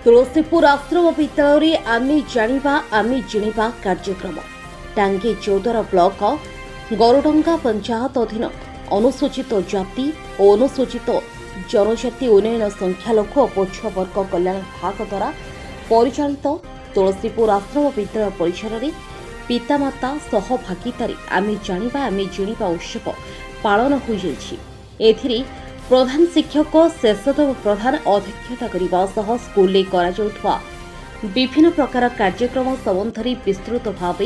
तुलसीपुर आश्रम विद्यालय आमे जानिबा आमे जिणिबा कार्यक्रम टांगी 14 ब्लॉक गरुडंगा पंचायत अधीन अनुसूचित जाति और अनुसूचित जनजाति उन्नयन संख्यालघु पछुआ वर्ग कल्याण विभाग द्वारा परिचालित तुलसीपुर आश्रम विद्यालय परिसर में पितामाता सह भागीदारी आमे जानिबा आमे जिणिबा उत्सव पालन हो जाइछि। प्रधान शिक्षक शेषदेव प्रधान अध्यक्षता करने स्कूल करा विभिन्न प्रकार कार्यक्रम संबंधी विस्तृत भाव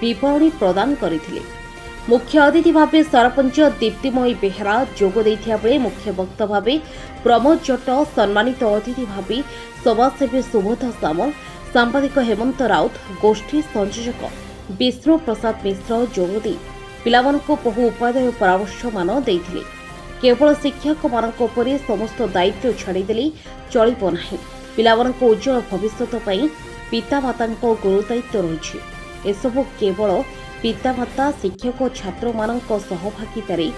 विवरणी प्रदान करथिले। मुख्य अतिथि भाव सरपंच दीप्तिमयी बेहरा जोग देथिया बेले मुख्य वक्ता भाव प्रमोद जट, सम्मानित अतिथि भाव समाजसेवी सुबोध सामल, सांबादिक हेमंत राउत, गोष्ठी संयोजक विष्णु प्रसाद मिश्र जोगदे पिलामानंको बहु उपादेय परामर्श मान देथिले। केवल शिक्षक मानक उपरे समस्त दायित्व छाड़देले चलिब नाही। पिलामानंको उज्जवल भविष्य पई पितामातांको गुरुदायित्व रहिछि। एसबु केवल पितामाता शिक्षक छात्र मानक सहभागितारे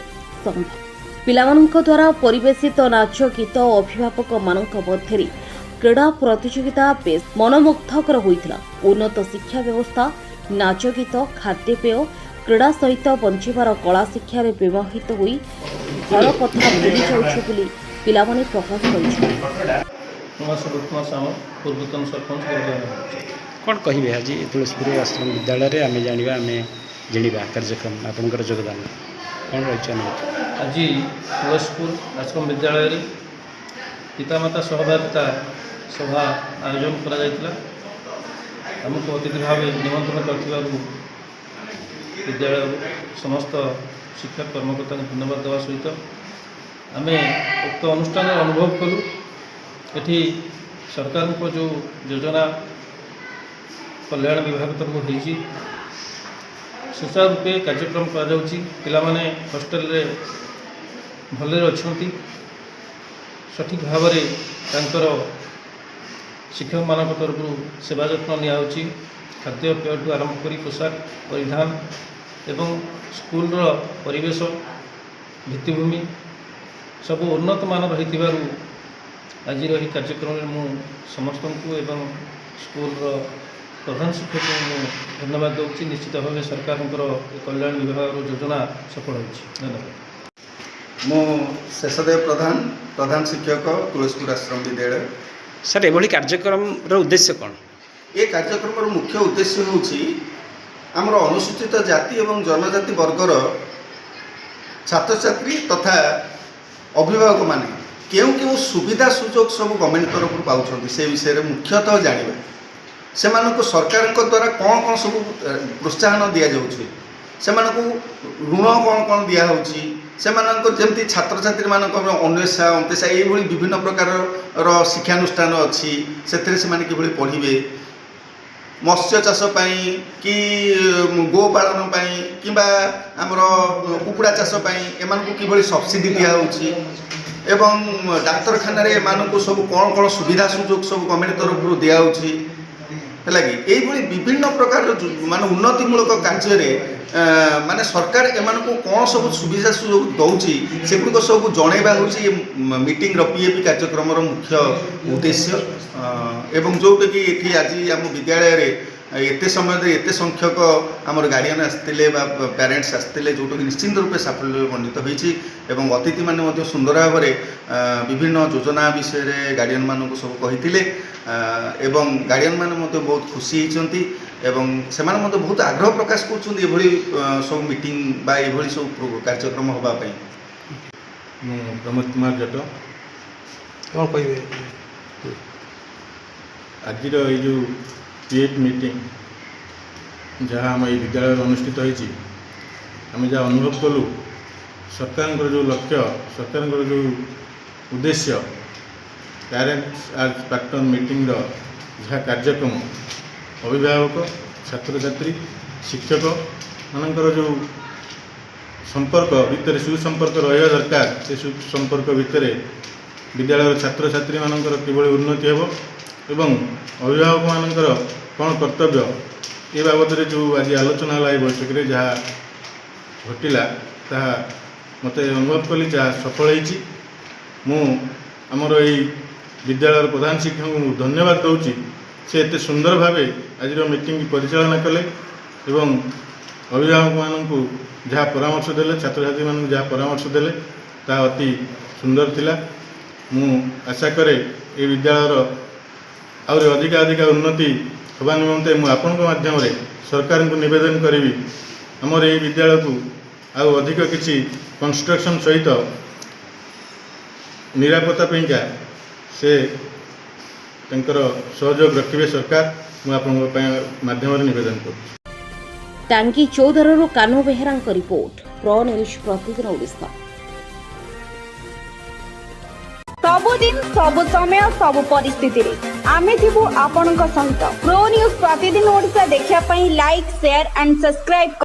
संभव। पिलामानंक द्वारा परिवेशित नाच गीत और अभिभावक मानक मध्यरे क्रीड़ा प्रतियोगिता बेस मनमुग्धकर होइथिला। उन्नत शिक्षा व्यवस्था, नाच गीत, खाद्यपेय, क्रीड़ा सहित बंचिबार कला शिक्षा व्यवहित होई घर कथा भूली जाउछि बोली पिलामाने प्रकाश करिछि। पूर्वतन सरपंच कौन कहे आज तुलसीपुर आश्रम विद्यालय आमे जानिबा आमे जिणिबा कार्यक्रम आपनकर योगदान कौन रही? आज तुलसीपुर आश्रम विद्यालय पितामाता सहभागिता सभा आयोजन करा आमको अतिथि भाव निमंत्रण कर विद्यालय समस्त शिक्षक कर्मकर्ता धन्यवाद देवा सहित आम उक्त अनुष्ठान अनुभव कलु। एठी सरकार को जो योजना कल्याण विभाग तरफ होती सुचारू रूपे कार्यक्रम पिलामाने हॉस्टेल रे भले अच्छी सठिक भाव में शिक्षक मान तरफ सेवा जत्न नि खाद्य पेय आरंभ कर पोशाक परिधान एवं स्कूल परिवेश भित्तिभूमि सब उन्नत मान रही आज रही कार्यक्रम में मु समस्त को एवं स्कूल प्रधान शिक्षक को धन्यवाद दूसरी। निश्चित भाव सरकार कल्याण विभाग योजना सफल होती। धन्यवाद। मो शेषदेव प्रधान प्रधान शिक्षक तुलसीपुर आश्रम विद्यालय। सर एभली कार्यक्रम उद्देश्य कौन? ये कार्यक्रम मुख्य उद्देश्य होउछि आमर अनुसूचित जाति एवं जनजाति वर्गर छात्र छात्री तथा अभिभावक माने केउ केउ सुविधा सुजोग सब गवर्नमेंट तरफ पाउछन्ति से विषय में मुख्यतः जानिबा से मानको सरकार को द्वारा कौन कौन सब प्रोत्साहन दिया जाउछि, से मानको ऋण कौन कौन दिया होउछि, से मानको जेमति छात्र छात्री मानको अन्वेषा अंतेषा एई भली विभिन्न प्रकार शिक्षानुष्ठान अछि सेथरे से माने किभली पढिबे, मत्स्य चाष कि गोपालन कि आमर कुकुड़ा चाष एमानकु किभली सब्सिडी दिया होउछि एवं डाक्तरखाना रे एमानकु सब कौन कौन सुविधा सुजोग सब गवर्नमेंट तरफ दिया होउछि है कि यही विभिन्न प्रकार मान उन्नतिमूलक कार्य माने सरकार एमानकु कौन सब सुविधा सुजोग दौची सेगुड़िक सब जनइबा होउछि मीटिंग पीएपी कार्यक्रम मुख्य उद्देश्य। एवं जोटा कि ये आज आम विद्यालय एत समय एत संख्यक आमर गार्डियन आसते पेरेंट्स आसते जोटा कि निश्चिंत रूपे साफल्यमंडित होती एवं अतिथि माने सुंदर भाव में विभिन्न योजना विषय गार्डियन मानक सब कही एवं गार्डियन माने बहुत खुशी होती एवं से बहुत आग्रह प्रकाश कर सब मीटिंग बा ये सब कार्यक्रम होगापी। प्रमोद कुमार जट कौन कहे आज जो पीएफ मीटिंग जहाँ आम विद्यालय अनुष्ठित होती आम जहाँ अनुभव कलु सरकार जो लक्ष्य सरकार जो उद्देश्य पेरेंट्स आज पैटर्न मीटिंग जहाँ कार्यक्रम अभिभावक छात्र छात्री शिक्षक मानकर जो संपर्क भितर सुसंपर्क रहा दरकार से सुसंपर्क भितर विद्यालय छात्र छात्री मानकर किभली उन्नति हेब एवं अभिभावक मानकर कौन कर्तव्य ये बाबद जो आज आलोचना है बैठक में जहाँ घटिला मत अनुभव कली जहाँ सफल होमर विद्यालय प्रधान शिक्षक को धन्यवाद दूँ से एत सुंदर भाव आज मीटिंग परिचालना कले एवं अभिभावक मानू जहाँ परामर्श देले छात्र छात्री मान जहाँ परामर्श देले ता अति सुंदर थिला। मु आशा करे ये विद्यालय आहुरी अधिक अधिक उन्नति होगा निमंते मु आपण माध्यम सरकार को निवेदन करी आमर ये विद्यालय को आउ अधिक किसी कंस्ट्रक्शन सहित निरापत्ता पैंका से सहयोग रखिए सरकार मुझे माध्यम निवेदन कर टांगी चौधरु कानो बेहेरा रिपोर्ट प्रो न्यूज प्रतिदिन ओडिशा। सबुदिन सबु समय सबु परिस्थिति रे आमे थिबु आपनक सहित प्रो न्यूज प्रतिदिन ओडिशा देखिया पई लाइक शेयर एंड सब्सक्राइब